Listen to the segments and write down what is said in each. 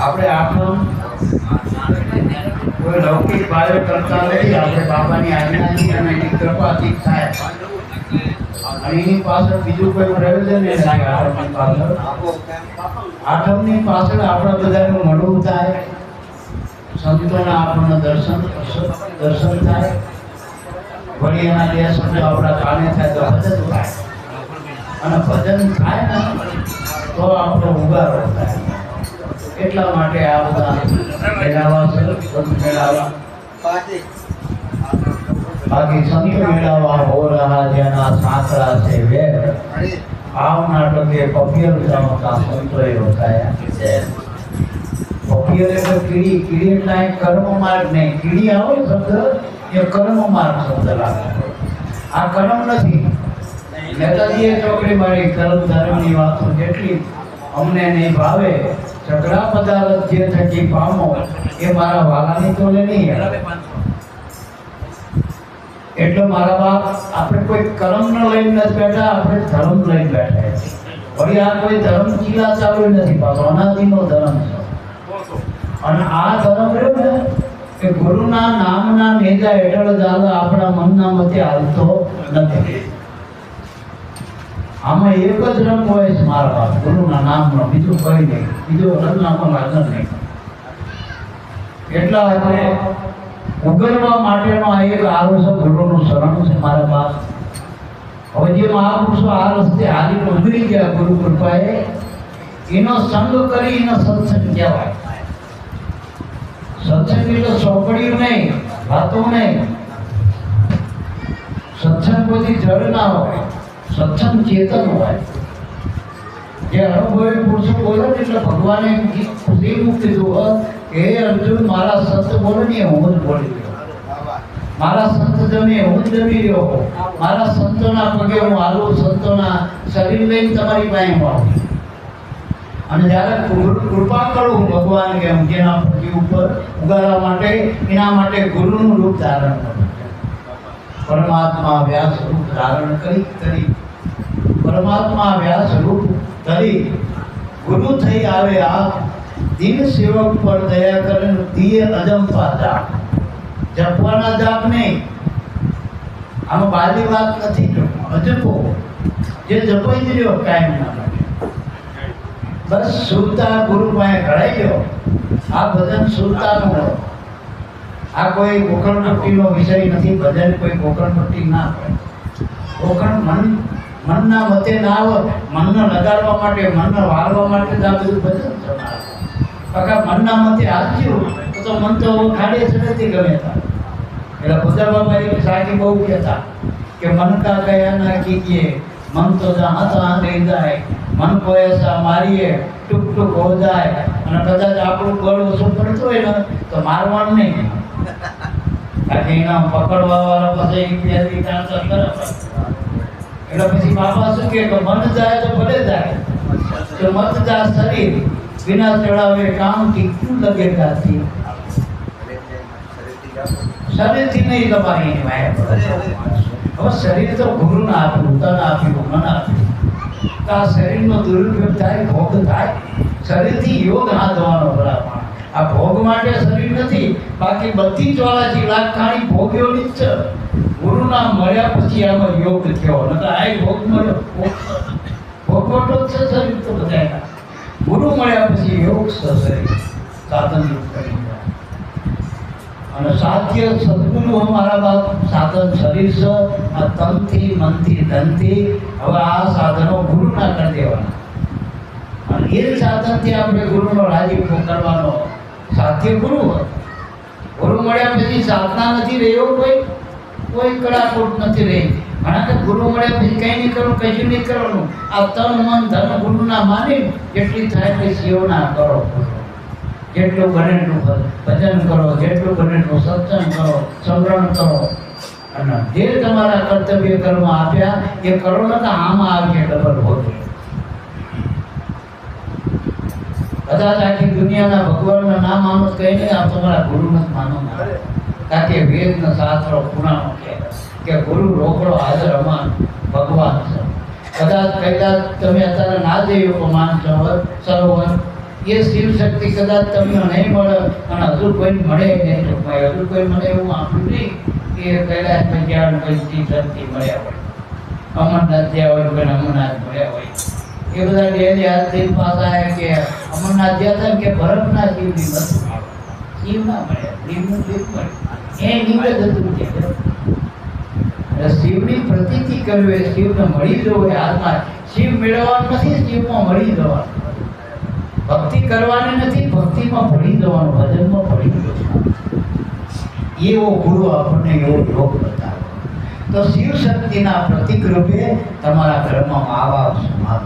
આપણે આઠમ કોઈ લૌકિક કાર્ય કરતા નથી, આપણે બાબાની આજ્ઞાથી અને એની કૃપાથી થાય અને એની પાછળ બીજું કોઈ પ્રયોજન એ થાય. આઠમની પાછળ આપણા બધાનું મળવું થાય, સંતોના આપણને દર્શન થાય, વળી એના બે શબ્દો આપણા કાને થાય તો ભજન થાય અને ભજન થાય ને તો આપણો ઉગારો થાય. એટલા માટે આ બધા મેળાવા છે, સંત મેળાવા. બાકી સંત મેળાવા હો રહા જેના સાંકળા છે વેર, આવ નાટકે પપિયર જમતા સંતોએ હોતાયા. પપિયર એટલે કીડી, કીડી એટલે કર્મ માર્ગ નહીં. કીડી આવો શબ્દ એ કર્મ માર્ગ શબ્દ લાગે. આ કર્મ નથી. નેતાજીએ ચોકડી મારી કર્મ ધર્મની વાતો જેટલી અમને નહીં ભાવે, ઝઘડા પદાર્થ જે થકી પામો એ મારા વાલાની તોલે નહીં. એટલે મારા બાપ આપણે કોઈ કર્મ ન લઈને નથી બેઠા, આપણે ધર્મ લઈને બેઠા. વળી આ કોઈ ધર્મ ચીલા ચાલુ નથી, પાછો અનાદિનો ધર્મ છે. અને આ ધર્મ રહ્યો ને કે ગુરુના નામના નેજા હેઠળ ચાલે, આપણા મનના મતે હાલતો નથી. આમાં એક જ રંગ હોય છે મારા બાપ, ગુરુના નામનો, બીજું કઈ નહીં, બીજો રંગનામો લાગે નહીં. એટલા આપણે ઉગરવા માટેનો આ એક આરો છે, ગુરુનું શરણ છે મારા બાપ. હવે જે મહાપુરુષો આ રસ્તે હાલીને ઉગરી ગયા ગુરુ કૃપાએ, એનો સંગ કરી એનો સત્સંગ કહેવાય. સત્સંગ એટલે ચોપડીયું નહીં, વાતો નહીં. સત્સંગ બધી જડ ના હોય, સત્સંગ ચેતન હોય. જે અનુભવી પુરુષો બોલે ને એટલે ભગવાને ખુશી કીધું, હે અર્જુન મારા સંત બોલે ને હું જ બોલી રહ્યો, મારા સંત જમે હું જ જમી રહ્યો, મારા સંતોના પગે હું હાલું, સંતોના શરીર લઈને તમારી પાસે હું આવું. અને જ્યારે કૃપા કરું ભગવાન કે હું જેના પગ ઉપર ઉગાડવા માટે, એના માટે ગુરુનું રૂપ ધારણ કરું. પરમાત્મા વ્યાસ રૂપ ધારણ કરી પરમાત્મા વ્યાસ રૂપ ધરી ગુરુ થઈ આવે આપ, દિન સેવક પર દયા કરે દિયે અજંપા જાપ. જપવાના જાપ નહીં, આમાં બાલી વાત નથી. અજપો જે જપાઈ જ રહ્યો કાયમ ના માટે, બસ સુરતા ગુરુ પાસે ઘડાઈ ગયો. આ ભજન સુરતાનું હોય. આ કોઈ ગોકળપટ્ટીનો વિષય નથી. ભજન કોઈ ગોકળપટ્ટી ના હોય. ગોકળ મનના મતે ના આવે, મનને લગાડવા માટે, મનને વાળવા માટે આ બધું ભજન છે. મનના મતે હાથ્યું તો મન તો ખાડે છે નથી ગમે તા. એટલે ભજન બાબા એક સાકી બહુ કહેતા કે મન કા ગયા ના કીજીએ, મન તો જહાં તહાં લઈ જાય, મન કો એસા મારીએ ટૂક ટૂક હો જાય. અને કદાચ આપણું બળ ઓછું પડતું હોય ને તો મારવાનું નહીં. બાકી એના પકડવા વાળા પછી પહેલી કાંસર કરે. એટલે પછી બાબા શું કે મન જાય તો ભલે જાય, તો મત જા શરીર बिना चढ़ावे काम की क्यों लगे जाती. शरीर थी नहीं दबाई હવે શરીર તો ગુરુના આપ્યું, તન આપ્યું, મન આપ્યું. તો આ શરીરનો દુરુપયોગ થાય, ભોગ થાય. શરીરથી યોગ હાથવાનો બરાબર. આ ભોગ માટે શરીર નથી, બાકી બધી 84 લાખ ખાણી ભોગ્યોની જ છે. ગુરુના મળ્યા પછી આમાં યોગ થયો, નકર આ ભોગ મળ્યો, ભોગવટો જ છે શરીર તો બધાના. ગુરુ મળ્યા પછી યોગ શરીર સાધન યુગ કરી જાય. અને સાધ્ય સદગુરુ અમારા બાપ સાધન શરીર છે. આ તનથી, મનથી, ધનથી હવે આ સાધનો ગુરુના કરી દેવાના. અને એ સાધનથી આપણે ગુરુનો રાજીપો કરવાનો. સાધ્ય ગુરુ હોય. ગુરુ મળ્યા પછી સાધના નથી રહ્યો, કોઈ કડાકોટ નથી રહી. ઘણા કે ગુરુ મળ્યા પછી કંઈ નહીં કરવું, કશું નહીં કરવાનું. આ તન મન ધન ગુરુના માની જેટલી થાય તે સેવના કરો. જેટલું બને એટલું ભજન કરો, જેટલું બને એટલું સત્સંગ કરો, સ્મરણ કરો. અને જે તમારા કર્તવ્ય કર્મ આપ્યા એ કરો ને તો આમાં આવશે ડબલ હોતું. કદાચ આખી દુનિયાના ભગવાનના નામ માનો કહી નહીં, આ તમારા ગુરુને જ માનો. કારણ કે વેદના શાસ્ત્રો પુરાણો કે ગુરુ રોકડો હાજર અમાન ભગવાન છે. કદાચ તમે અત્યારે ના જઈ શકો માન સરોવર, એ શિવ શક્તિ કદાચ તમને નહીં મળે અને હજુ કોઈ મળે નહીં તો હજુ કોઈ મને એવું આપ્યું નહીં કે કૈલાસમાં જ્યાં કોઈ શક્તિ મળ્યા હોય, અમરનાથ જ્યાં હોય કોઈ અમરનાથ મળ્યા હોય, એ બધા ડેલી હાથથી પાછા આવ્યા કે અમરનાથ જ્યાં હતા કે બરફના શિવની બધું શિવ ના મળ્યા, શિવનું શિવ મળે એ નિવેદ હતું કે શિવની પ્રતીતિ કરવી, શિવને મળી જવું એ હાથમાં. શિવ મેળવવાનું નથી, શિવમાં મળી જવાનું. ભક્તિ કરવાની નથી, ભક્તિમાં પડી જવાનું, ભજનમાં પડી જવાનું. એવો ગુરુ આપણને એવો યોગ બતાવે. તો શિવ શક્તિના પ્રતીક રૂપે તમારા ઘરમાં મા બાપ સમાન.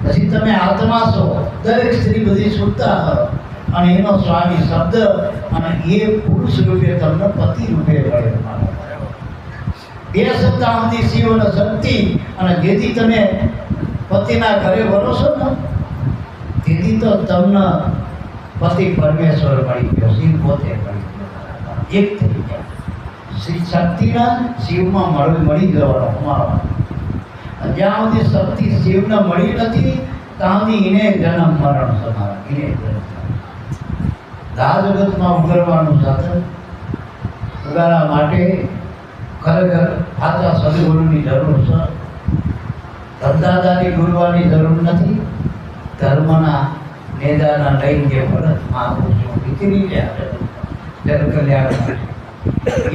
પછી તમે આત્મા છો, દરેક સ્ત્રી બધી સુતા કરો અને એનો સ્વામી શબ્દ અને એ પુરુષ રૂપે તમને પતિ રૂપે મળે. બે સત્તા સુધી શિવ અને શક્તિ, અને જેથી તમે પતિના ઘરે વરો છો ને તેથી તો તમને પતિ પરમેશ્વર મળી ગયો, શિવ પોતે મળી ગયો, એક થઈ ગયા. શ્રી શક્તિના શિવમાં મળી જવાનો અમારો. જ્યાં સુધી શક્તિ શિવને મળી નથી ત્યાં સુધી એને જન્મ મરણ સમાન. એને આ જગતમાં ઉગરવાનું સાધન ઉગારા માટે ખરેખર સાચા સદગુરુની જરૂર છે. ધંધાદારી ગુરવાની જરૂર નથી. ધર્મના નેદાના લઈને જે ભરત મહાપુરુષો નીકળી ગયા જનકલ્યાણ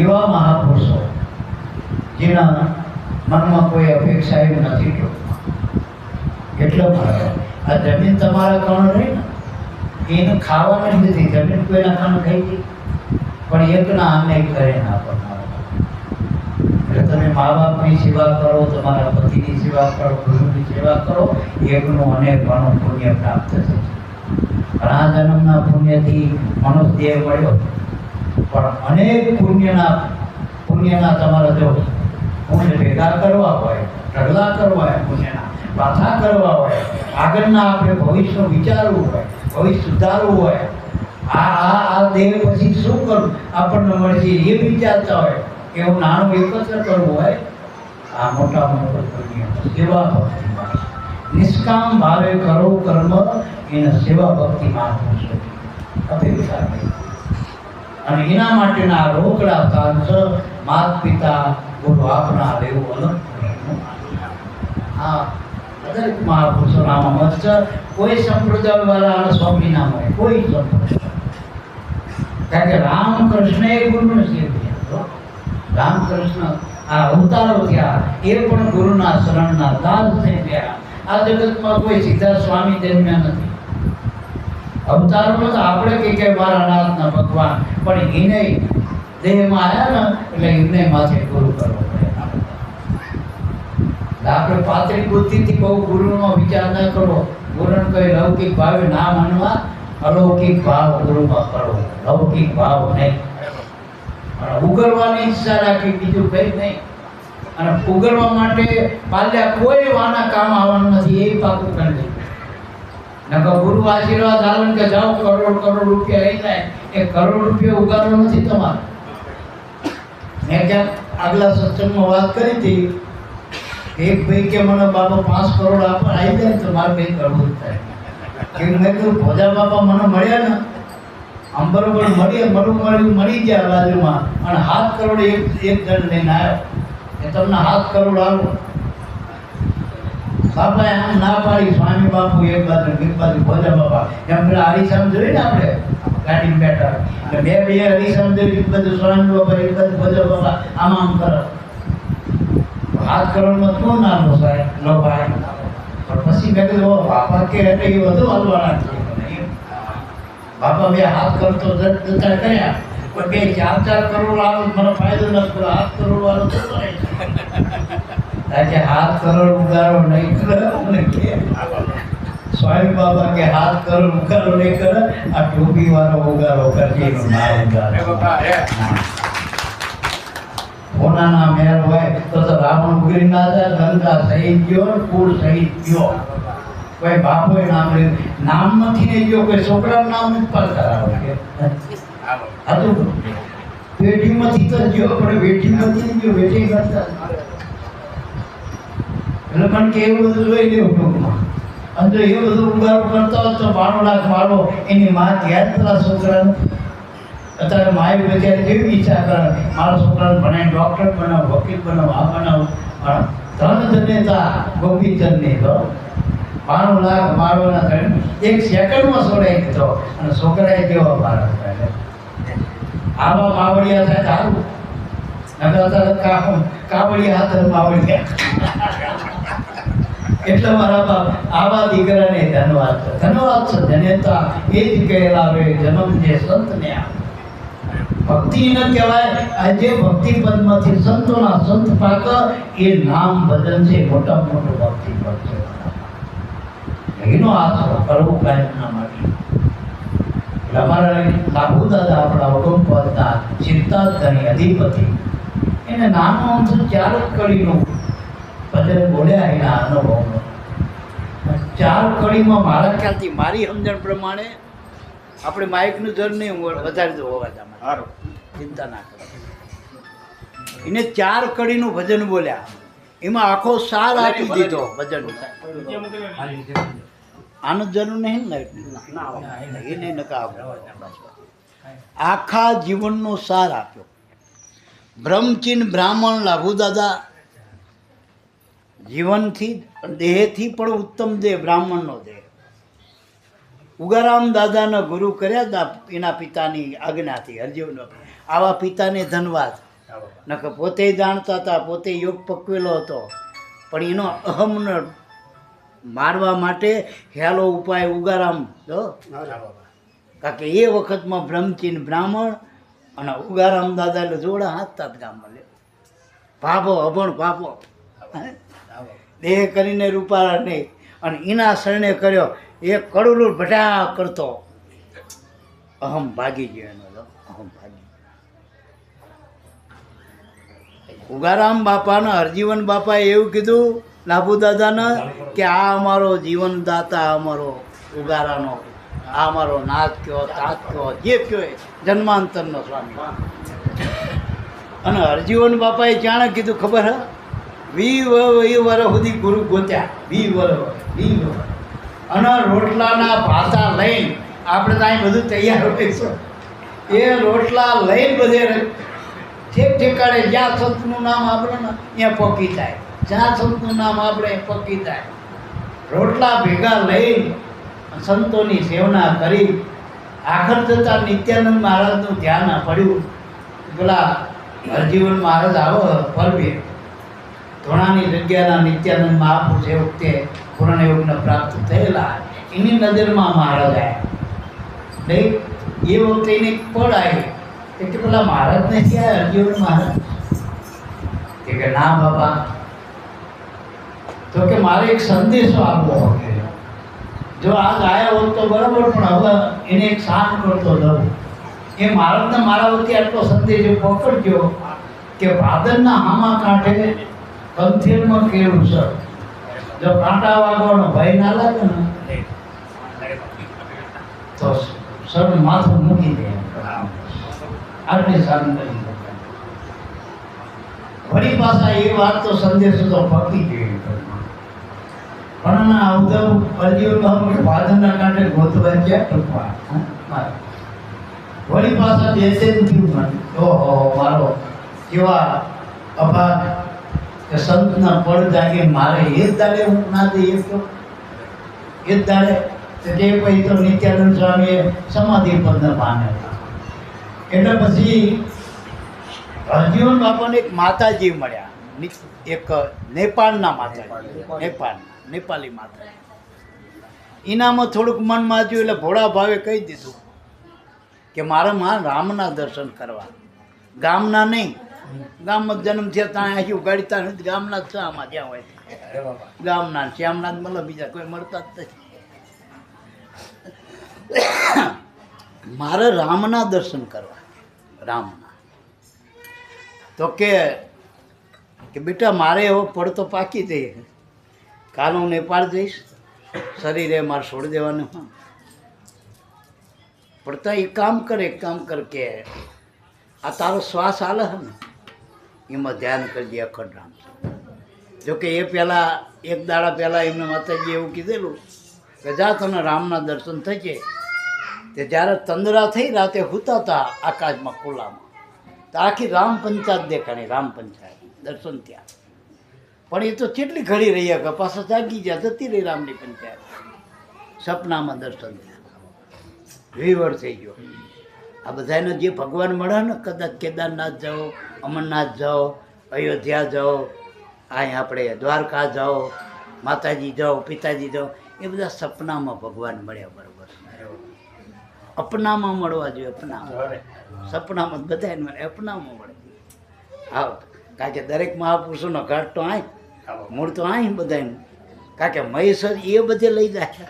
એવા મહાપુરુષો જેના મનમાં કોઈ અપેક્ષા એવી નથી. એટલો મારે આ જમીન તમારા કણ રહી ને એને ખાવાની નથી. જમીન કોઈના કણ ખાઈ ગઈ પણ એકના અન્યાય કરે ના પડનાર. એટલે તમે મા બાપની સેવા કરો, તમારા પતિની સેવા કરો, ગુરુની સેવા કરો, એકનું અનેક ઘણું પુણ્ય પ્રાપ્ત થશે. ઘણા જન્મના પુણ્યથી મનુષ્ય દેહ મળ્યો પણ અનેક પુણ્યના તમારા જો પુણ્ય ભેગા કરવા હોય, ઢગલા કરવા હોય, પુણ્યના પાછા કરવા હોય, આગળના આપણે ભવિષ્યનું વિચારવું હોય, ભવિષ્ય સુધારવું હોય, આ દેહ પછી શું કરવું આપણને મળશે એ વિચારતા હોય, એવું નાનું એકત્ર કરવું હોય, આ મોટા પુણ્ય સેવા ભક્તિમાં નિષ્કામ ભાવે કરો કર્મ એને સેવા ભક્તિમાં અપેક્ષા કરી. અને એના માટેના રોકડા કાંસ માત પિતા ગુરુ આપના લેવું અલગ. આ દરેક મહાપુરુષોના મત છે. કોઈ સંપ્રદાય વાળા સ્વામી ના મળે, કોઈ સંપ્રદાય. કારણ કે રામકૃષ્ણ એ ગુરુનો સેવક. રામકૃષ્ણ આ અવતારો થયા એ પણ ગુરુના શરણના દાસ થઈ ગયા. આ જગતમાં કોઈ સીધા સ્વામી જન્મ્યા નથી. અવતારોમાં તો આપણે કે મારા નાથના ભગવાન, પણ એને દેહમાં આવ્યા ને એટલે એમને માથે ગુરુ કરવો પડે. આપણે પાતળી બુદ્ધિથી બહુ ગુરુનો વિચાર ન કરો. ગુરુને કઈ લૌકિક ભાવે ના માનવા, અલૌકિક ભાવ ગુરુમાં કરો. લૌકિક ભાવ નહીં. ઉગરવાની ઈચ્છા રાખી, બીજું કઈ નહીં. અને ઉગરવા માટે પાલ્યા કોઈ વાના કામ આવવાનું નથી, એ પાકું કરી દે. નકર ગુરુ આશીર્વાદ આલે કે જાઓ કરોડ રૂપિયા આવી જાય, એ કરોડ રૂપિયા ઉગાડવો નથી તમારે. મેં ક્યાંક આગલા સત્સંગમાં વાત કરી હતી, એક ભાઈ કે મને બાબા 5 કરોડ આવી જાય તો મારે કંઈ કરવું જ થાય. કે મેં કહ્યું ભોજા બાપા મને મળ્યા ને આમ બરોબર મળી ગયા બાજુમાં, અને 7 કરોડ એક જણ લઈને આવ્યો કે તમને 7 કરોડ આવો. બાપા આમ ના પાડી. સ્વામી બાપુ એક બાજુ એક બાજુ ભોજા બાપા એમ પેલા હરીસામ જોઈએ ને આપણે ગાડીમાં બેઠા એટલે બે હરીસામ જોઈ, એક બાજુ સ્વામી બાપા એક બાજુ ભોજા બાપા આમ કરે. 7 કરોડમાં શું ના લો સાહેબ લો ભાઈ. પણ પછી મેં કીધું બાપા કે એટલે એ વધુ હાલવાના છે. બાપા 2 7 કરોડ તો જતા કર્યા પણ 4 કરોડ વાળો મને ફાયદો નથી. 7 કરોડ વાળો તો કરે કે 7 કરોડ ઉગારો નહીં કરે. સ્વામી બાબા કે 7 કરોડ ઉગારો નહીં કરે, આ ટોપી વાળો ઉગારો કરજે. હોનાના મહેલ હોય તો રાવણ ઉગરી ના જાય, લંકા શહીદ ગયો, કુળ શહીદ ગયો. કોઈ બાપોએ નામ લીધું, નામ નથી ને ગયો, કોઈ છોકરાનું નામ નથી પાડતા. હતું પેઢીમાંથી તો ગયો, પણ વેઠીમાંથી ગયો, વેઠી કરતા. એટલે પણ કે એવું બધું જોઈ લેવું ટૂંકમાં. અને જો એ બધું ઉગાડો કરતા હોત તો 92 લાખ વાળો એની માં ત્યાં જ પેલા છોકરાને અત્યારે માએ બજારે કેવી ઈચ્છા કરે મારા છોકરાને ભણાય ડૉક્ટર બનાવ વકીલ બનાવ આ બનાવ ધન જનેતા ગોપીચંદની તો 92 લાખ માળોના ધન એક સેકન્ડમાં છોડાઈ દીધો અને છોકરાએ કેવા ભારત આવા માવડિયા થાય સારું નગર કાવડિયા હાથ માવડિયા એટલે મારા બાપ આવા દીકરાને ધન્યવાદ છે જનેતા એ જ કહેલાવે જન્મ જે સંતને ભક્તિ ન કહેવાય આજે ભક્તિ પદમાંથી સંતોના સંત પાક એ નામ ભજન છે મોટામાં મોટું ભક્તિ પદ છે એનો આશરો કરવો કાયમના માટે અમારા લાભુ દાદા આપણા વડોપદના ચિંતાધણી અધિપતિ એને નાનો અમથું 4 કડીનું ભજન બોલ્યા એના અનુભવનો 4 કડીમાં મારા ખ્યાલથી મારી સમજણ પ્રમાણે આપણે માઇકનું જર નહીં વધારી દો અવાજ આમાં ચિંતા ના કરો એને 4 કડીનું ભજન બોલ્યા એમાં આખો સાર આપી દીધો ભજન આનું જરૂર નહીં ને એને નકા આખા જીવનનો સાર આપ્યો બ્રહ્મચિન બ્રાહ્મણ લાભુ દાદા જીવનથી દેહથી પણ ઉત્તમ દેહ બ્રાહ્મણનો દેહ ઉગારામ દાદાના ગુરુ કર્યા હતા એના પિતાની આજ્ઞાથી હરજીવન આવા પિતાને ધન્યવાદ નકર પોતે જાણતા હતા પોતે યોગ પકવેલો હતો પણ એનો અહમને મારવા માટે હેલો ઉપાય ઉગારામ જો કારણ કે એ વખતમાં બ્રહ્મચિન બ્રાહ્મણ અને ઉગારામ દાદા એટલે જોડા હાથતા જ ગામમાં લે ભાભો અભણ ભાભો દેહ કરીને રૂપાળા નહીં અને એના શરણે કર્યો એ કડુલું ભટા કરતો અહમ ભાગી ગયો એનો અહમ ભાગી ઉગારામ બાપાના હરજીવન બાપાએ એવું કીધું લાભુ દાદાના કે આ અમારો જીવનદાતા અમારો ઉગારાનો આ અમારો નાથ કયો તાત કયો જે કયો જન્માંતરનો સ્વામી અને હરજીવન બાપાએ જાણે કીધું ખબર હે 20 વર્ષ સુધી ગુરુ ગોત્યા 20 વર્ષ અને રોટલાના ભાતા લઈને આપણે ત્યાં બધું તૈયાર હોઈશું એ રોટલા લઈને બધે ઠેક ઠેકાડે જ્યાં સંતનું નામ આપણે ને ત્યાં પકી જાય જ્યાં સંતનું નામ આપણે પકી જાય રોટલા ભેગા લઈ સંતોની સેવના કરી આખર જતાં નિત્યાનંદ મહારાજનું ધ્યાન પડ્યું પેલા હરજીવન મહારાજ આવો પરબે ધોણાની જગ્યાના નિત્યાનંદ મહાપુરુષ એ વખતે પૂર્ણ યોગને પ્રાપ્ત થયેલા એની નજરમાં મહારાજ આવ્યા નહીં એ વખતે એને પડ આવી કે પેલા મહારાજને ક્યાં હરજીવન મહારાજ કે ના બાબા તો કે મારે એક સંદેશો આપવો હતો જો આજ આવ્યા હોત તો બરાબર પણ હવે એને એક શાંત કરતો દઉં એ મહારાજને મારા વતી આટલો સંદેશો પકડજો કે ભાદરના હામા કાંઠે કંથેરમાં કેવું છે જો કાંટા વાગવાનો ભય ના લાગે ને તો સર માથું મૂકી દે આટલી શાંત કરી વળી પાછા એ વાત તો સંદેશો તો પકી ગઈ પણ ના ઉદવ હરજીવન ભાદરના કાંઠે ગોતવા ક્યાં ટૂંકવા વળી પાછા બેસેન થયું ઓહો મારો કેવા અભાગ કે સંતના પડ જાગે મારે એ જ દાડે હું ના દઈએ તો એ જ દાડે જે પછી તો નિત્યાનંદ સ્વામીએ સમાધિ પદના પામે એટલે પછી હરજીવન બાપાને એક માતાજી મળ્યા એક નેપાળના માતાજી નેપાળી માતાજી એનામાં થોડુંક મન માજ્યું એટલે ભોળા ભાવે કહી દીધું કે મારા માં રામના દર્શન કરવા ગામના નહીં ગામમાં જન્મ થયા ત્યાં અહીં ઉગાડીતા નથી ગામના જ આમાં જ્યાં હોય ગામના શ્યામના જ મળે બીજા કોઈ મળતા જ નથી મારે રામના દર્શન કરવા રામના તો કે બેટા મારે એવો પડતો પાકી જઈએ કાલ હું નેપાળ જઈશ શરીરે મારે છોડી દેવાનું હા પડતા એક કામ કર કે આ તારો શ્વાસ હાલે હે ને એમાં ધ્યાન કરજે અખંડ રામ જોકે એ પહેલાં એક દાડા પહેલાં એમને માતાજી એવું કીધેલું કે જા તને રામના દર્શન થશે. તે જ્યારે ચંદ્રા થઈ રાતે સૂતા હતા આકાશમાં ખુલ્લામાં, તો આખી રામ પંચાયત દેખાણી, રામ પંચાયત દર્શન થયા. પણ એ તો કેટલી ઘડી રહ્યા કે પાછા જાગી ગયા, જતી રહી રામની પંચાયત. સપનામાં દર્શન થયા, વિવર થઈ ગયો. આ બધાને જે ભગવાન મળે ને, કદાચ કેદારનાથ જાઓ, અમરનાથ જાઓ, અયોધ્યા જાઓ, અહીં આપણે દ્વારકા જાઓ, માતાજી જાઓ, પિતાજી જાઓ, એ બધા સપનામાં ભગવાન મળ્યા. બરાબર, અપનામાં મળવા જોઈએ. અપનામાં, સપનામાં બધાને મળે, અપનામાં મળે. હા, કારણ કે દરેક મહાપુરુષોનો ઘાટ તો આય, મૂળ તો આય બધાનું. કારણ કે મહેશ્વર એ બધે લઈ જાય.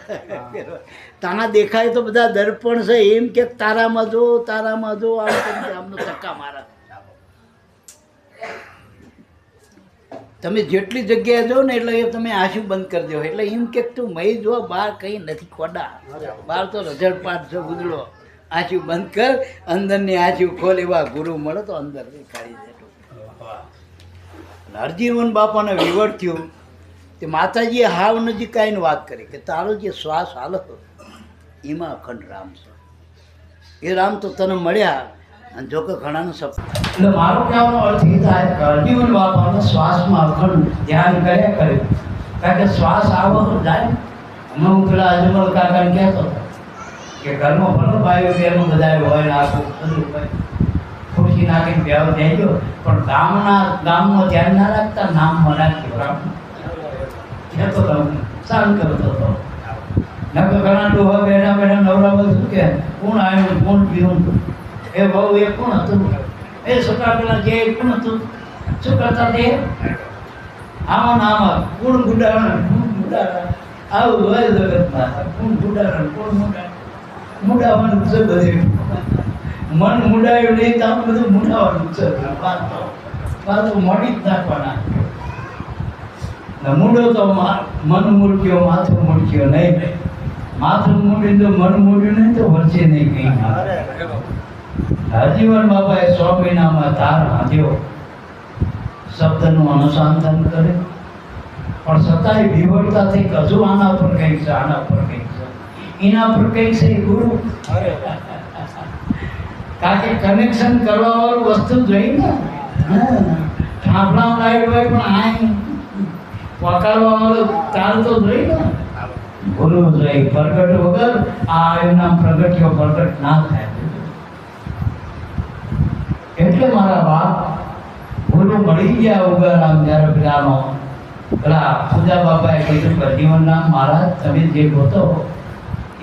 તાના દેખાય તો બધા દર્પણ છે એમ કે તારામાં જો, તારામાં જો, આમનો ધક્કા મારા. તમે જેટલી જગ્યાએ જો ને એટલે એ તમે આંસુ બંધ કરી દો. એટલે એમ કે તું મહી જો, બહાર કંઈ નથી ખોડા, બહાર તો રજળપાટ છે ગુદડો. આંસુ બંધ કર, અંદરની આંસુ ખોલ. એવા ગુરુ મળે તો અંદર કાઢી દે. હરજીવન બાપાને વિવર થયું તે માતાજીએ હાવ નજીક આવીને વાત કરી કે તારો જે શ્વાસ હાલો એમાં અખંડ રામ છે. એ રામ તો તને મળ્યા. અને જો કે ઘણાનો સપના. એટલે મારો કહેવાનો અર્થ એ થાય કે હરજીવન બાપાને શ્વાસમાં અખંડ ધ્યાન કર્યા કર્યું. કારણ કે શ્વાસ આવો તો જાય. હમણાં હું પેલા અજમલ કાકાને કહેતો હતો કે ઘરમાં ભલો ભાઈઓ બહેનો બધા હોય ને આખું બધું હોય, ખુરશી નાખીને બેવ થઈ ગયો, પણ ગામમાં ધ્યાન ના રાખતા, નામમાં રાખ્યો. રામ કહેતો હતો, સારું કરતો હતો. નકર ઘણા ડોહા બેઠા બેઠા નવરા બધું કે કોણ આવ્યું, કોણ પીવું, એ બહુ એ કોણ હતું, એ છોકરા પેલા જે કોણ હતું, શું કરતા તે આમાં આમાં કોણ ગુડારણ, કોણ ગુડારણ, આવું હોય જગતમાં. કોણ ગુડારણ, કોણ મુડાવાનું છે બધું. મન મુડાયું નહીં તો આમ બધું મુડાવાનું છે. વાતો મોડી જ નાખવાના. મૂડો તો મન મૂડ્યો, માથું મૂડ્યો નહીં. માથું મૂડ્યું તો મન મૂડ્યું નહીં તો વરસે નહીં કંઈ. હરજીવન બાપાએ 100 મહિનામાં તાર હાંધ્યો, શબ્દનું અનુસંધાન કરે, પણ છતાંય વિવરતાથી હજુ આના પર કંઈક છે, આના પર કંઈક છે, એના પર કંઈક છે. ગુરુ કારણ કે કનેક્શન કરવા વાળું વસ્તુ જોઈ ને, ઠાફડા લાઈટ હોય પણ આ પકડવા વાળું તાર તો જોઈ ને. ગુરુ જોઈ પ્રગટ વગર આ એમના પ્રગટ્યો પ્રગટ ના થાય. એટલે મારા બાપ ગુરુ મળી ગયા ઉગારામ. જ્યારે પેલા પૂજા બાપાએ કીધું કે જીવનરામ મહારાજ તમે જે ગોતો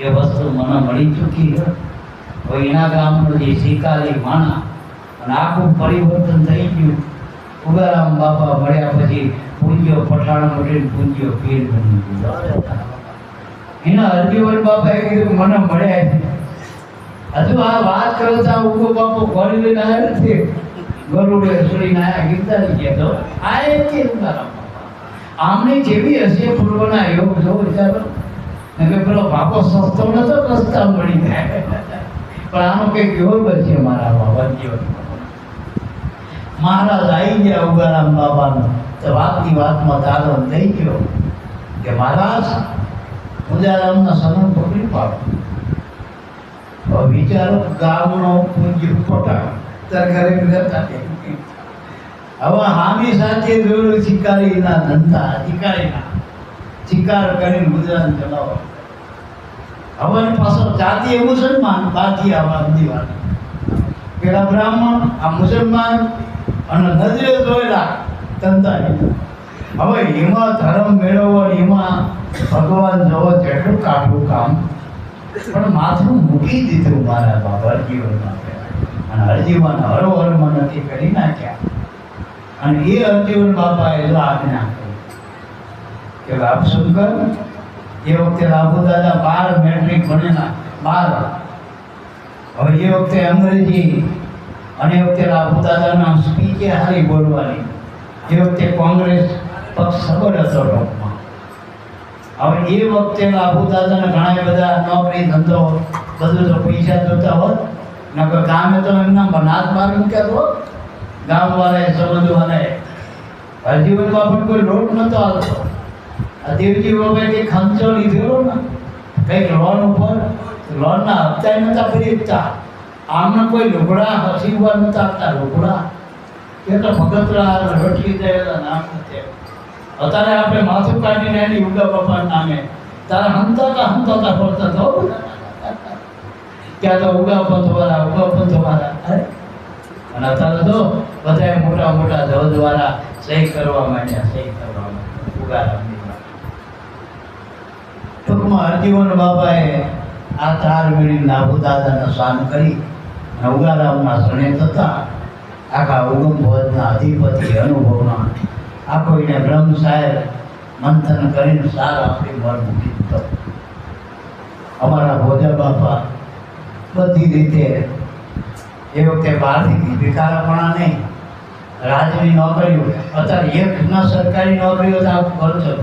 એ વસ્તુ મને મળી ચૂકી છે. એના ગામનો જે શિકારી માણા અને આખું પરિવર્તન થઈ ગયું. ઉગારામ બાપા મળ્યા પછી પૂંજ્યો પઠાણ મટીને પૂંજ્યો પીર બની ગયો. એના હરજીવન બાપાએ કીધું મને મળ્યા છે. હજુ આ વાત કરતા ઉગો બાપો ઘોડી લઈને આવ્યા નથી, ગરુડે સુડીને આવ્યા, ગીરધારી કહેતો આ એ કે ઉગારામ બાપા આમની જેવી હશે પૂર્વના યોગ જો વિચારો. કે પેલો બાપો સસ્તો નતો, રસ્તા મળી જાય. પણ આનો કંઈક યોગ છે મારા બાબા જીવન. મહારાજ આવી ગયા ઉગારામ બાપાનો તો વાતની વાતમાં દાદો થઈ ગયો કે મહારાજ ઉજારામના સનમ પકડી પાડો. વિચારો ગામનો પૂજ્ય પોતા તાર ઘરે રહેતા. હવે હામી સાથે જોયું શિકારીના ધંધા, શિકારીના શિકાર કરીને ગુજરાત ચલાવો. હવે પાછો જાતીય મુસલમાન, બાકી આ દિવાળી પેલા બ્રાહ્મણ, આ મુસલમાન અને નજરે જોયેલા ધંધા. હવે એમાં ધર્મ મેળવવો, એમાં ભગવાન જવો જેટલું કાઢવું કામ, પણ માથું મૂકી દીધું મારા બાબા હરજીવનમાં. અને હરજીવન હરોહરમાં નથી કરી નાખ્યા. અને એ હરજીવન બાપાએ જો આજ્ઞા કરી કે બાપ શંકર એ વખતે લાભુ દાદા 12 મેટ્રિક ભણેલા, 12. હવે એ વખતે અંગ્રેજી અને એ વખતે લાભુ દાદાના સ્પીચે હારી બોલવાની. એ વખતે કોંગ્રેસ પક્ષ ખબર હતો ટોપમાં. હવે એ વખતે લાભુ દાદાને ઘણા બધા નોકરી ધંધો બધું તો પૈસા જોતા હોત, નકર ગામે તો એમના બનાત માર મૂક્યા હોત. ગામવાળાએ સમજવાને હરજીવન બાપા કોઈ લોટ નતો આવતો. આ દેવજી બાબાએ ખંચો લીધેલો ને કંઈક લોન ઉપર લોનના હપ્તા નહોતા ભરી શકતા. આમને કોઈ લુગડા હસીવવા નહોતા આપતા. લુગડા એ તો ભગતરા રટલી દેલા નામ નથી. અત્યારે આપણે માથું કાઢીને એની ઉગા બાપા નામે તારે હંતાતા ફરતા તો ત્યાં તો ઉગા પંથવાળા અરે અને અત્યારે તો બધા મોટા મોટા ધ્વજવાળા સહી કરવા માંડ્યા ઉગારામની. ટૂંકમાં હરજીવન બાપાએ આ 4 મિનિટ નાભુદાદાને શાન કરી અને ઉગારામના શરણે થતા આખા ઉગમ ભોજના અધિપતિ અનુભવના આખો એને બ્રહ્મ સાહેબ મંથન કરીને સાર આપણી મળ મૂકી દીધો. અમારા ભોજા બાપા બધી રીતે એ વખતે બહારથી ભિખારાપણા નહીં, રાજની નોકરીઓ, અત્યારે એક ના સરકારી નોકરીઓ તો આખું ખર્ચો.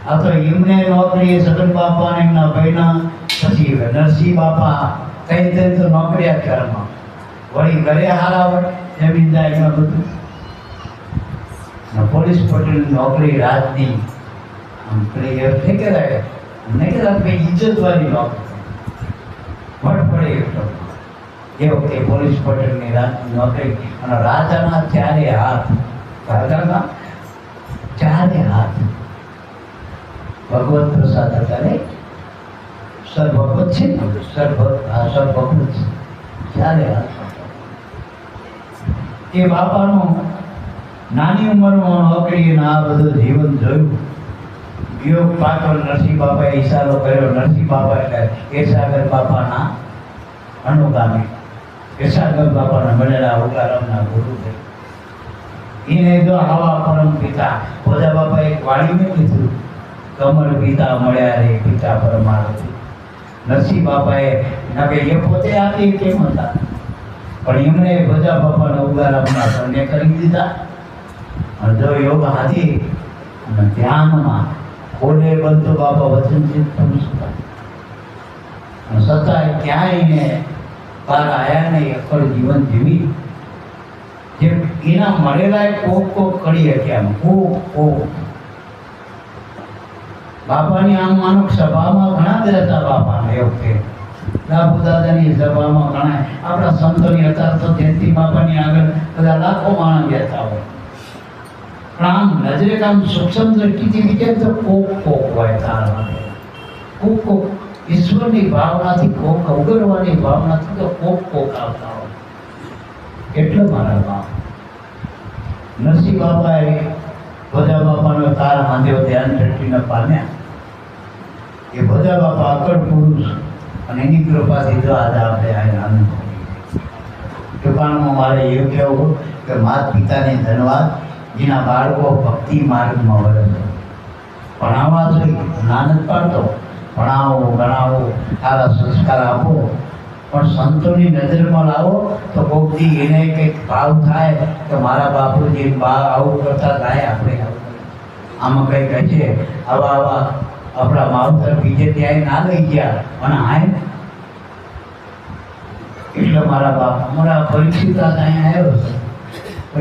આ તો એમને નોકરી સગન બાપા ને એમના ભાઈના પછી નરસિંહ બાપા કઈ રીતે તો નોકરીયા ઘરમાં વળી ઘરે હારાવટ જમીનદારીમાં બધું. પોલીસ પટેલની નોકરી રાજની આમ પેલી એમ નહીં કહેવાય, નહીં કહેતા ભાઈ ઇજ્જતવાળી નોકરી વટ પડે એટલો. એ વખતે પોલીસ પટેલની રાજની નોકરી અને રાજાના 4 હાથ, રાજાના 4 હાથ ભગવત પ્રસાદ હતા ને, સર ભગવત છે ને, સર ભગવત 4 હાથ. એ બાપાનું નાની ઉંમરમાં નોકરી અને આ બધું જીવન જોયું. વિયોગ પાછળ નરસિંહ બાપાએ ઈશારો કર્યો. નરસિંહ બાપા એટલે કેસાગર બાપાના અનુગામી, કેસાગર બાપાના મળેલા ઉગારામના ગુરુ છે. એને જો આવા પરમ પિતા ભોજા બાપા એક વાણીને કીધું, કમળ પિતા મળ્યા રે પિતા પરમાર્થ. નરસિંહ બાપાએ નકે એ પોતે આપી કેમ હતા, પણ એમણે ભોજા બાપાના ઉગારામના શરણે કરી દીધા. અને જો યોગ હાથી અને ધ્યાનમાં બોલે બનતો બાપા વચનચિત પુરુષતા અને છતાંય ક્યાંય ને પાર આયા નહીં, અકળ જીવન જીવી. જે એના મળેલા કોક કરી શક્યા. કોક બાપાની આમ માનો સભામાં ઘણા બધા હતા. બાપાને એ વખતે દાદાની સભામાં ઘણા આપણા સંતોની અત્યારે તો જયંતિ બાપાની આગળ બધા લાખો માણસ બેઠા હોય. પણ આમ નજરે આમ સૂક્ષ્મ દ્રષ્ટિથી વિચાર તો કોક હોય તારા માટે. કોક ઈશ્વરની ભાવનાથી, કોક ઉગરવાની ભાવનાથી તો કોક આવતા હોય. એટલે મારા બાપ નરસિંહ બાપાએ ભોજા બાપાનો તાર માંધ્યો ધ્યાન દ્રષ્ટિને પામ્યા. એ ભોજા બાપા અકળ પુરુષ અને એની કૃપાથી જો આજે આપણે આનંદ. ટૂંકાણમાં મારે એવું કહેવું કે માત પિતાને ધન્યવાદ, જેના બાળકો ભક્તિ માર્ગમાં વળે છે. ભણાવવા જોઈએ, નાનદ પાડતો, ભણાવો ગણાવો, સારા સંસ્કાર આપો, પણ સંતોની નજરમાં લાવો તો કોકથી એને કંઈક ભાવ થાય કે મારા બાપુજી આવું કરતા થાય, આપણે આમાં કંઈક હશે. આવા આપણા માવતર બીજે ત્યાં ના લઈ ગયા અને આય એટલે મારા બાપ અમારા પરીક્ષિત અહીંયા આવ્યો છે.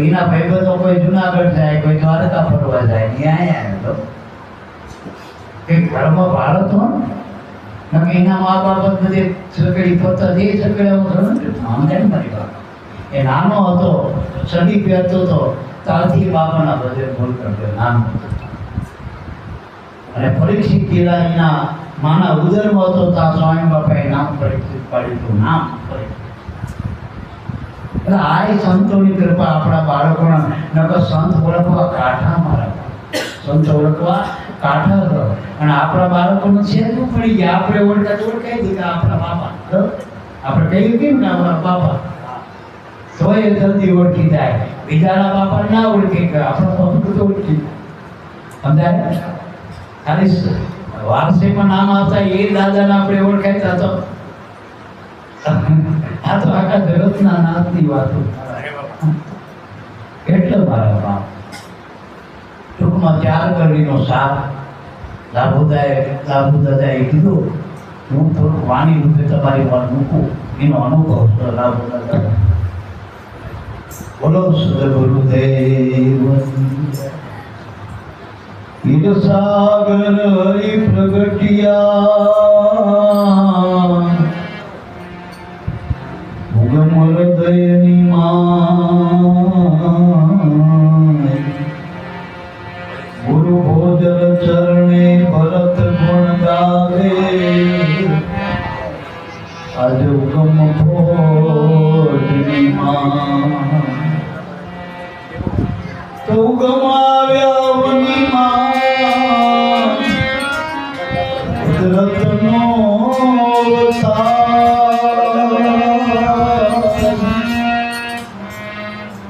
એના ભાઈબંધો કોઈ જુનાગઢ જાય, કોઈ દ્વારકા ફરવા જાય, ત્યાં આવ્યો તો કંઈક ઘરમાં બાળક હોય ને એના મા બાપ બધે સકડી ફરતા જે સકડ્યા મારી બાપ એ નાનો હતો, સડી પહેરતો હતો, ત્યારથી બાપાના બધે ભૂલ કરતો નાનો. અને પરીક્ષિત જિલ્લા એના માના ઉદરમાં હતો ત્યાં સ્વામી બાપાએ નામ પરીક્ષિત પાડ્યું હતું, નામ પરીક્ષિત. એટલે આ સંતોની કૃપા આપણા બાળકોના. નકર સંત ઓળખવા કાંઠા મારા, સંત ઓળખવા કાંઠા કરો. અને આપણા બાળકોને છેદવું પડી ગયા. આપણે ઓળખાઈ દીધા આપણા બાપા. આપણે કહીએ કેમ ને આપણા બાપા તો એ જલ્દી ઓળખી જાય. બીજાના બાપા ના ઓળખી ગયા, આપણા બાપા તો ઓળખી સમજાય. ખાલી વારસીમાં નામ આવતા એ દાદાને આપણે ઓળખાતા તો આ તો આખા જગતના નાથની વાતો. એટલે મારા બાપ ટૂંકમાં 4 ગરડીનો સાપ લાભુદાદાએ કીધું. હું થોડુંક વાણી રૂપે તમારી વાત મૂકું, એનો અનુભવ લાભુદાદા. બોલો સદગુરુદેવ ઈદ સાગર હરિ પ્રગટિયા ઉગમ હૃદયની માં ગુરુ ભોજન ચરણે ભરત ગુણ ગાવે આજ ઉગમ ભોજની માં તો ઉગમ આવ્યા વની માં કુદરતનો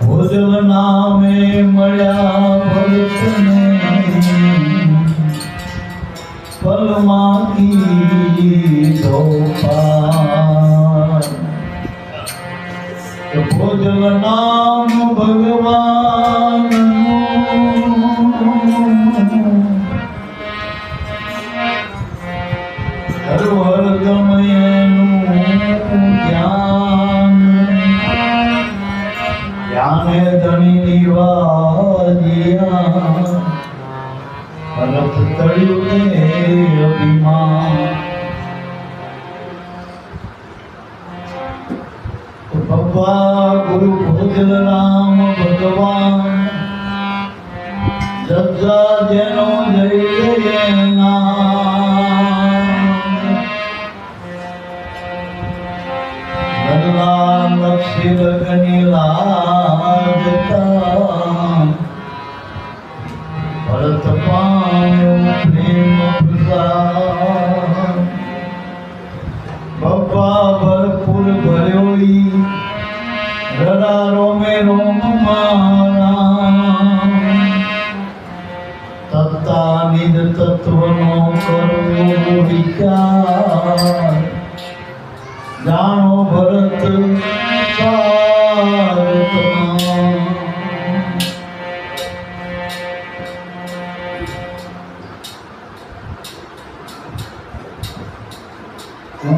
ભોજન નામે મળ્યા ભરતને પલમાં કીધો પાર ભોજન નામ ભગવાન ज्ञाने धनी निवाजिया भरत तड़ियुने अभिमान बाबा गुरु भोजन राम भगवान जज्जा जेनो जय लगनी लागता भरत पायो प्रेम प्रसाद बप्पा भरपूर भर्योई रडारो में रोम मारा तत्ता निज तत्वनो करो विचार जानो भरत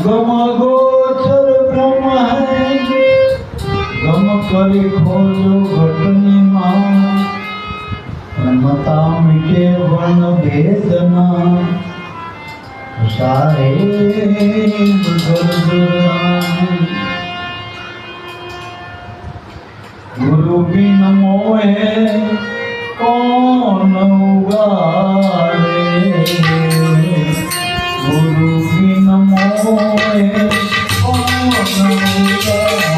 गम गोचर ब्रह्म है गम करी खोजो घटनी मां मता मिटे वर्ण भेदना सारे गुरु बिन मोहे कौन उगारे गुरु बिन मोहे कौन उगारे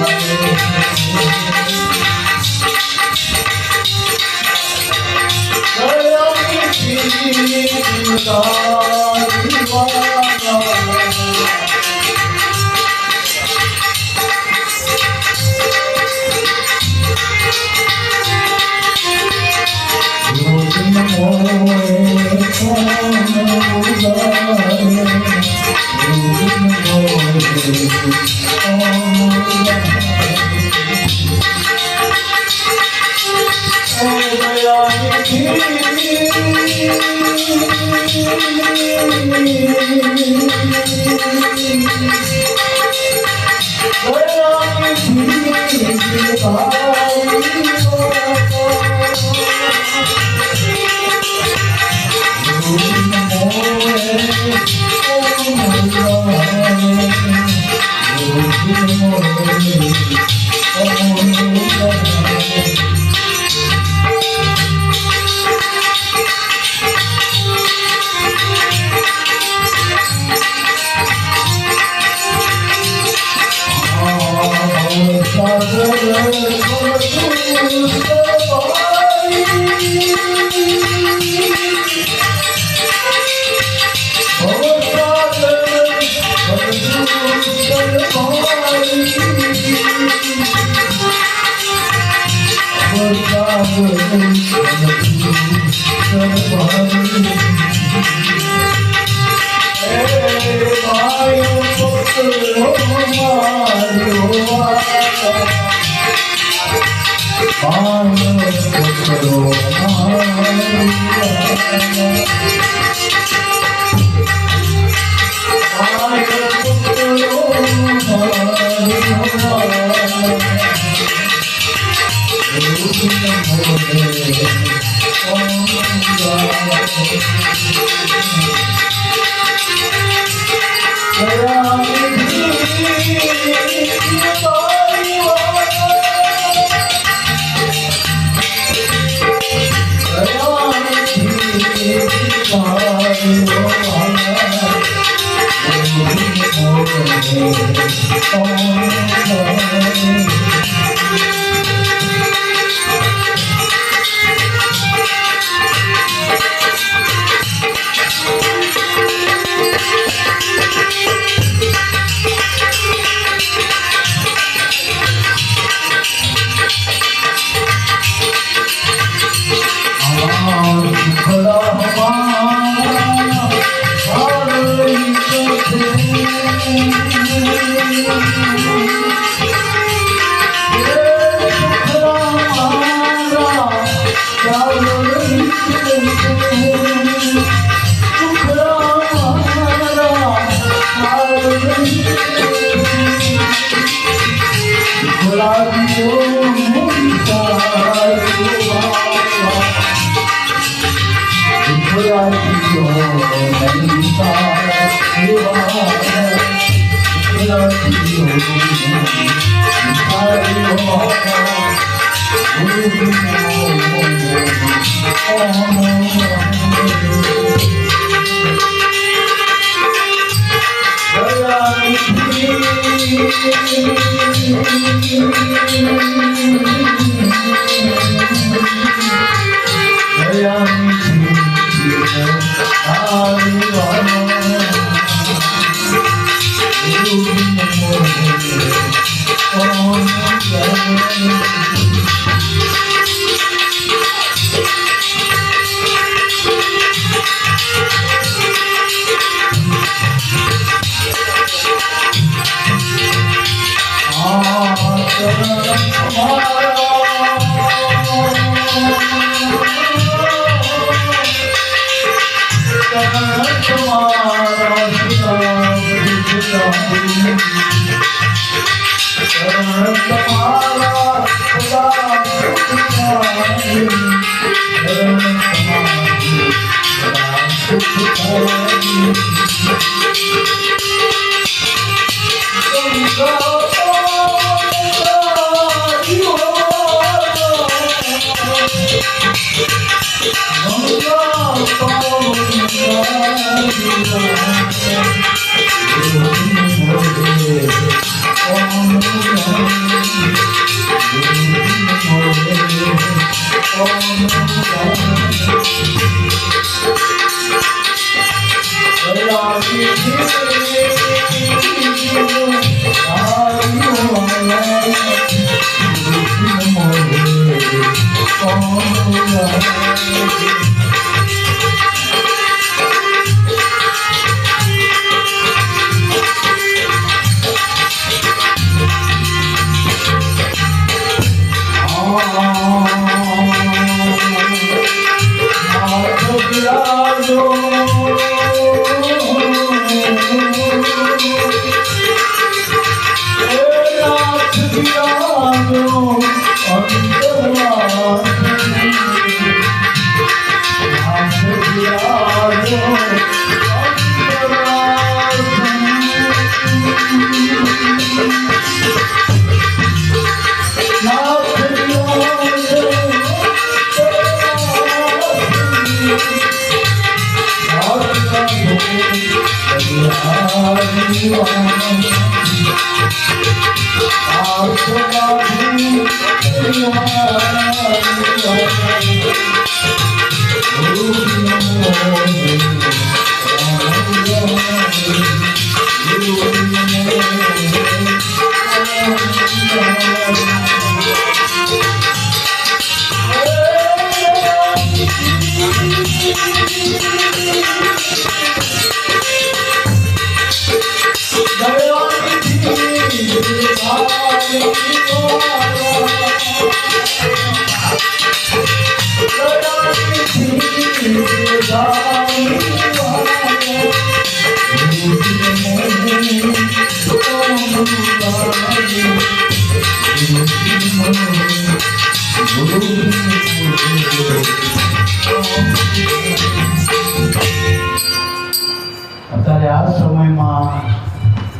Oh, Guru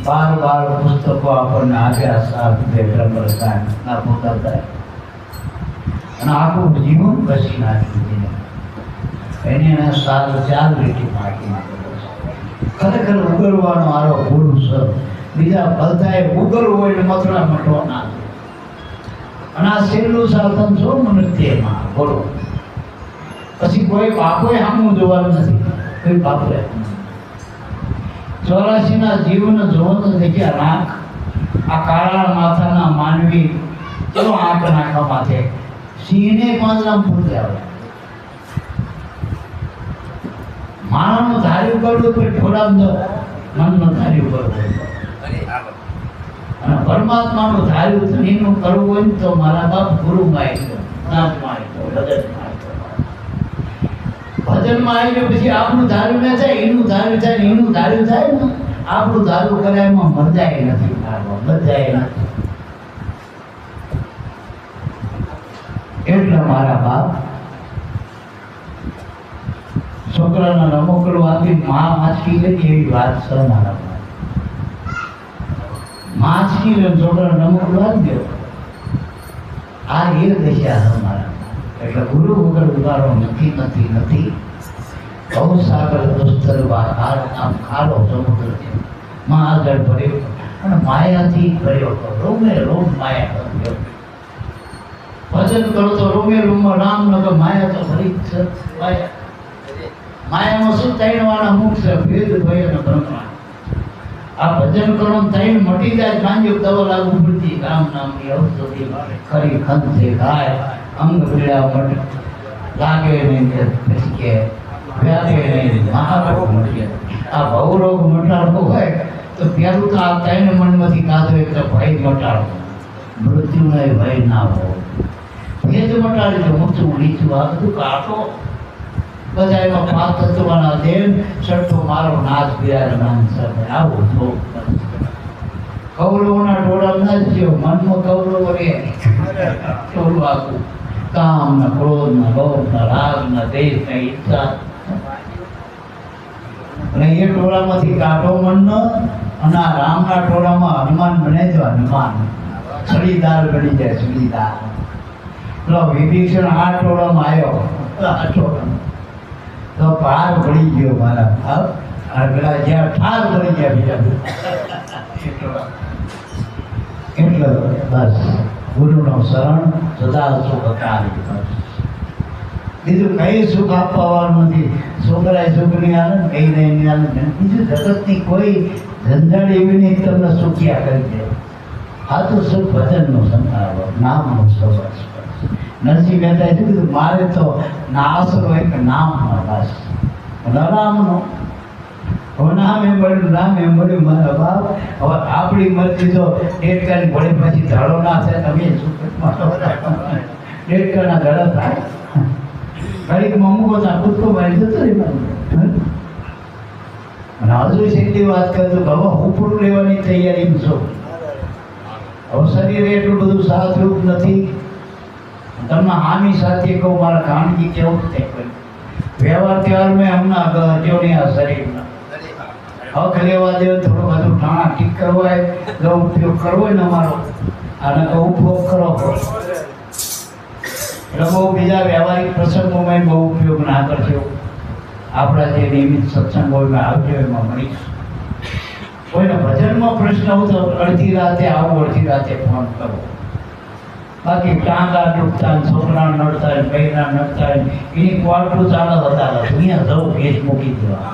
બાર પુસ્તકો આપણને આપ્યા સાહેબ ના પોતા થાય અને આખું જીવન બસી નાખ્યું એને સારું 4 લીટી પાકી ખરેખર ઉગરવાનો આરો ગુરુ સર બીજા બધાએ ઉગરવું હોય એટલે મથુરા મઠો ના અને આ છેલ્લું સાધન છો નૃત્યમાં બોલો પછી કોઈ બાપોએ સામું જોવાનું નથી કોઈ બાપોએ 84 ના જીવન જોવાનું દેખ્યા રાખ આ કાળા માથાના માનવી ચલો આંખ નાખવા માથે સિંહને પાંજરામાં પૂરતે આવે માનવનું ધાર્યું કરવું કોઈ ઠોડામાં મનનું ધાર્યું કરવું અને પરમાત્માનું ધાર્યું ધણીનું કરવું હોય ને તો મારા બાપ ગુરુમાં આવી નામમાં ભજનમાં આવી ગયો પછી આપણું ધાર્યું ના થાય એનું ધાર્યું થાય એનું ધાર્યું થાય ને આપણું ધાર્યું કરે એમાં મરજાય નથી બધાય નથી એટલે મારા બાપ છોકરાના રમકડું આપી માછલી ગઈ એવી વાત છે મારા બાપ માછલી છોકરા રમકડું આપી દો આ એ દશા છે મારા એટલે ગુરુ વગર ઉતારો નથી નથી નથી બહુ સાગર દોસ્તર આમ ખારો સમુદ્ર છે માં આગળ ભર્યો અને માયાથી ભર્યો રોમે રોમ માયા કર્યો ભજન કરો તો રોમે રોમમાં રામ નગર માયા તો ભરી છે માયામાં શું તૈણવાના મુખ છે ભેદ ભય અને ભ્રમણા આ ભજન કરો તૈણ મટી જાય માંગ્યો દવા લાગુ પડતી રામ નામની ઔષધિ ખરી ખંતે ગાય અંગ પીડા મટ લાગે નહીં પછી કે વ્યાગે નહીં મહારોગ મટે આ ભવરોગ મટાડવો હોય તો પેલું તો આ તૈણ મનમાંથી કાઢો એટલે ભય મટાડવો મૃત્યુનો ભય ના હોય ભેદ મટાડી દો ઊંચું નીચું આ બધું કાઢો બધા એમાં 5 તત્વના દેવ છઠ્ઠો મારો નાચ બિરાજમાન છે આવું જો કૌરવોના ટોળામાં ના જ્યો મનમાં કૌરવ રે ટોળું આખું કામ ને ક્રોધ ને લોભ ને રાગ ને દેશ ને ઈચ્છા અને એ ટોળામાંથી કાઢો મનનો અને આ રામના ટોળામાં હનુમાન બને જો હનુમાન છડીદાર બની જાય છડીદાર પેલો વિભીષણ આ ટોળામાં આવ્યો આ ટોળામાં તો પાર પડી ગયો મારા ભાવ અને પેલા જ્યાં ઠાર પડી ગયા બીજા એટલે બસ ગુરુનો શરણ સદા સુખ અકારી બીજું કઈ સુખ આપવાનું નથી છોકરાએ સુખ નહીં આવે ને કઈ નહીં આવે બીજું જગતની કોઈ ઝંઝટ એવી નહીં તમને સુખિયા કરી દે આ તો સુખ ભજનનો સંભાળો નામનો સવર્ષ નરસિંહ મહેતાએ કીધું મારે તો નાસરો એક નામનો બસ રામનો હવે નામ એમ મળ્યું નામ એમ મળ્યું મારા બાપ હવે આપણી મરજી તો ડેટકાની ભળી પછી ધડો ના થાય તમે શું ડેટકાના ધડો થાય ઘડીકમાં મૂકો તો કૂદકો મારી જતો રહે અને હજુ છેલ્લી વાત કરજો હવે ઉપડું લેવાની તૈયારી છો હવે શરીર એટલું બધું સાથરૂપ નથી તમને હામી સાથે કહું મારા ખાનગી કેવું થાય વ્યવહાર તહેવાર મેં હમણાં જો નહીં આ શરીરના હક લેવા દે થોડું બધું ઠાણા ઠીક કરવો હોય જો ઉપયોગ કરવો હોય ને અમારો આને તો ઉપયોગ કરો એટલે બહુ બીજા વ્યવહારિક પ્રસંગોમાં બહુ ઉપયોગ ના કરજો આપણા જે નિયમિત સત્સંગ હોય આવજો એમાં મળીશ કોઈને ભજનમાં પ્રશ્ન હોય તો અડધી રાતે આવો અડધી રાતે ફોન કરો બાકી ટાંગા ડૂબતા છોકરા નડતા બૈરા નડતા એની ક્વાર્ટું ચાલે હતા દુનિયા જવું ભેજ મૂકી દેવા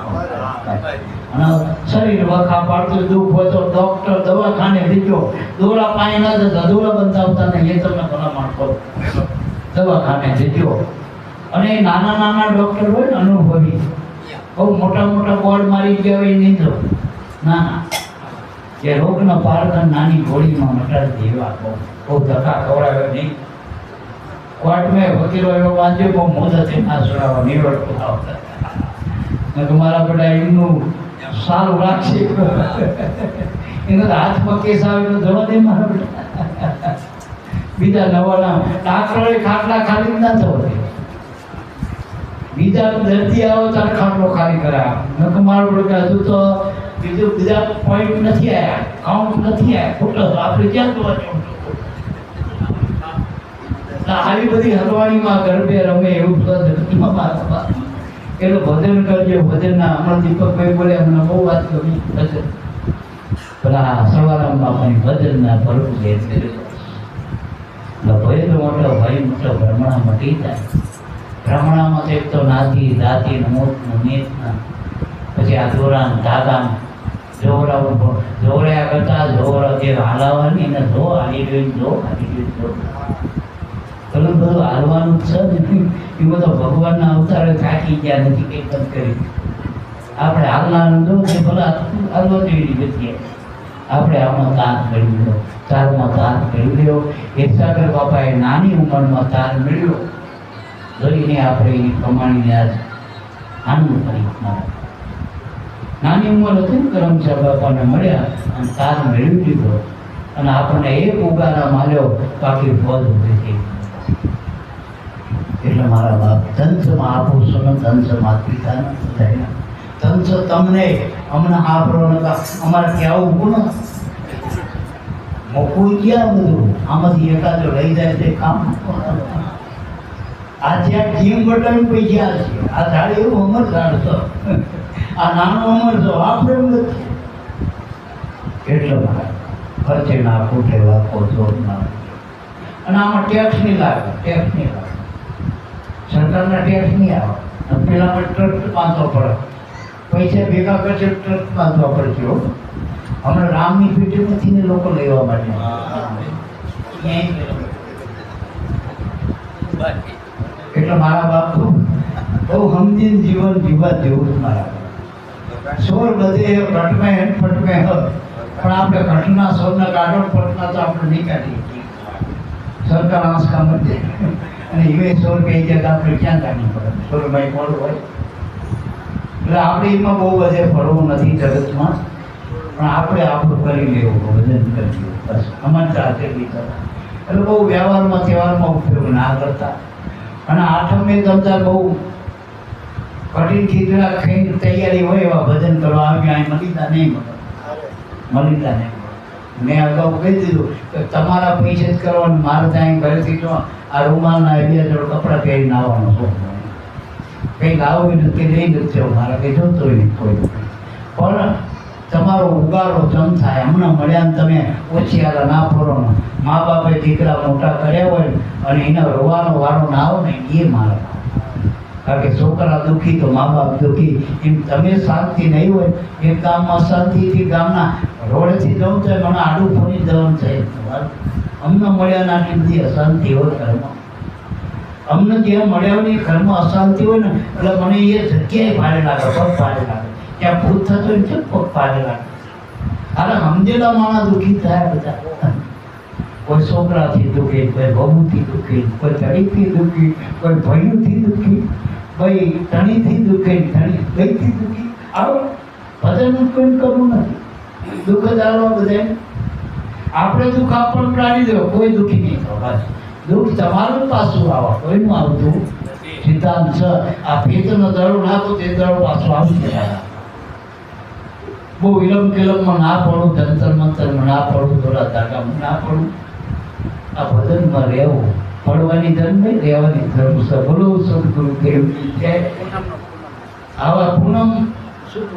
અને શરીર વખા પાડતું દુઃખ હોય તો ડોક્ટર દવાખાને દીધો દોડા પાણી ના જતા દોડા બંધાવતા ને એ તમને ભલામણ કરો દવાખાને દીધો અને નાના નાના ડોક્ટર હોય ને અનુભવી બહુ મોટા મોટા બોર્ડ મારી ગયા હોય નહીં જવું ના ના જે રોગના પારખા નાની ગોળીમાં મટાડી દેવા બહુ ધક્કા ખવડાવે નહીં કોર્ટમાં વકીલો એવો વાંચ્યો બહુ મોઢાથી ના સુનાવો નિવડતું આવતા મારા બેટા એમનું સારું રાખશે એનો હાથમાં કેસ આવે તો જવા દે મારા બેટા બીજા નવાના ડાક્ટરોએ ખાટલા ખાલી ના થવો દે બીજા દર્દી આવે ત્યારે ખાટલો ખાલી કરાવે મારું બેટા હજુ તો બીજું બીજા પોઈન્ટ નથી આવ્યા, કાઉન્ટ નથી આવ્યા, ખોટો આપણે ક્યાં જોવા જવું? આવી બધી હરવાણીમાં ગરબે રમે એવું એટલે ભજન કરજો. ભજનના હમણાં દીપકભાઈ બોલે અમને બહુ વાત ગમી ભજન, પેલા સવારામ બાપાની ભજનના ભરપૂર ભાઈ તો મોટો ભાઈ મોટો ભ્રમણા મટી જાય. ભ્રમણામાં એક તો નાતી દાતી મોતનું નેતના, પછી આ દોરાન ધાગામ જોવરાયા કરતા જોવરા જે હાલાવાની એને જો હાલી જોઈને જો હાલી જોઈને જો પેલું બધું હાલવાનું છે ને એ બધો ભગવાનના અવતારે થાકી ગયા નથી કંઈ બંધ કરી. આપણે હાલનારું જો કે ભલા હાલવા જેવી જગ્યાએ આપણે આમાં તાર મેળવી લો, તારમાં તાર મેળવી લ્યો. ઈર્ષાગર બાપાએ નાની ઉંમરમાં તાર મેળવ્યો, જોઈને આપણે એની કમાણીને આજ આનંદ કરી. નાની ઉંમર હતી ને કરમચા બાપાને મળ્યા અને તાર મેળવી દીધો અને આપણને એક ઉગાના માલ્યો બાકી ફોજ ઉભી થઈ. એટલે મારા બાપ ધનસ મહાપુરુષો ધનસ માતૃપિતાના બધાના ધનસ તમને હમણાં આપરો નતા અમારે ત્યાં ઊભું ન મોકું ક્યાં બધું આમાંથી એકાદો લઈ જાય તે કામ. આ જ્યાં જીમ બટન પૈ ગયા છે આ ઝાડ એવું અમર ઝાડ છો, આ નાનો અમર છો આપણે એમ નથી. એટલે મારા ખર્ચે ના ખૂટે વાકો જોર ના. અને આમાં ટેક્સ નહીં લાગે, ટેક્સ નહીં લાગે, સરકારના ટેક્સ નહીં આવે. પેલામાં ટ્રક બાંધવો પડે, પૈસા ભેગા કરશે ટ્રક બાંધવા પડશે. હમણાં રામની પેટીમાંથી ને લોકો લેવા માટે એટલે મારા બાપ બહુ સમજીને જીવન જીવવા જેવું જ મારા. સોર બધે ઘટમે ફટમે પણ આપણે ઘટના સોરના કાઢો ફટના તો આપણે નહીં કાઢીએ. સરકાર આંસ કામ જ દે અને એ સોર કહી જાય તો આપણે ક્યાં કાઢી પડે? સોરભાઈ કોણ હોય એટલે આપણે એમાં બહુ બધે ફરવું નથી જગતમાં, પણ આપણે આપણું કરી લેવું, ભજન કરી લેવું બસ. અમારી સાથે બી કરતા એટલે બહુ વ્યવહારમાં તહેવારમાં ઉપયોગ ના કરતા. અને આઠમે તમતા બહુ કઠિન ખીચડા ખાઈને તૈયારી હોય એવા ભજન કરવા આવ્યા. મલિતા નહીં મલિતા નહીં. મેં અગાઉ કહી દીધું કે તમારા પૈસે જ કરવાનું, મારે ત્યાં ઘરેથી જો આ રૂમાલના એરિયા જોડે કપડાં પહેરીને આવવાનો શોખ કંઈ લાવવું નથી, લઈ નથી મારા કંઈ જોતો નહીં કોઈ. પણ તમારો ઉગારો જમ થાય. હમણાં મળ્યા ને તમે ઓછી આલા ના ફરો ને મા બાપે દીકરા મોટા કર્યા હોય અને એના રોવાનો વારો ના આવે ને એ મારા. કારણ કે છોકરા દુઃખી તો મા બાપ દુઃખી. એમ તમે શાંતિ નહીં હોય, એક ગામમાં શાંતિથી ગામના રોડેથી જવું તો મને આડું ફોની જવાનું છે. અમને મળ્યા ના બધી અશાંતિ હોય ઘરમાં, અમને જે મળ્યા ને ઘરમાં અશાંતિ હોય ને એટલે મને એ જગ્યાએ ભારે લાગે, પગ ભારે લાગે. ત્યાં ભૂત થતો હોય છે પગ ભારે લાગે. અરે સમજેલા માણસ દુઃખી થાય બધા. કોઈ છોકરાથી દુઃખી, કોઈ બહુથી દુઃખી, કોઈ ધણીથી દુઃખી, કોઈ ભયુંથી દુઃખી, કોઈ ધણીથી દુઃખી, ધણી ગઈથી દુઃખી. આવું ભજન કોઈ કરવું નથી, દુઃખ જ આવવા બધા. આપણે દુઃખ આપણને ટાળી દો, કોઈ દુઃખી નહીં થવા. દુઃખ તમારું પાછું આવા, કોઈનું આવતું સિદ્ધાંત છે. આ પેટનો દડો નાખો તે દડો પાછું આવી જાય. બહુ વિલંબ કિલમમાં ના પડું, જંતર મંતરમાં ના પડું, થોડા ધાગામાં ના પડું. આ ભજનમાં રહેવું, પડવાની ધર્મ નહીં, રહેવાની ધર્મ છે. બોલો સદગુરુ દેવજી જય. આવા પૂનમ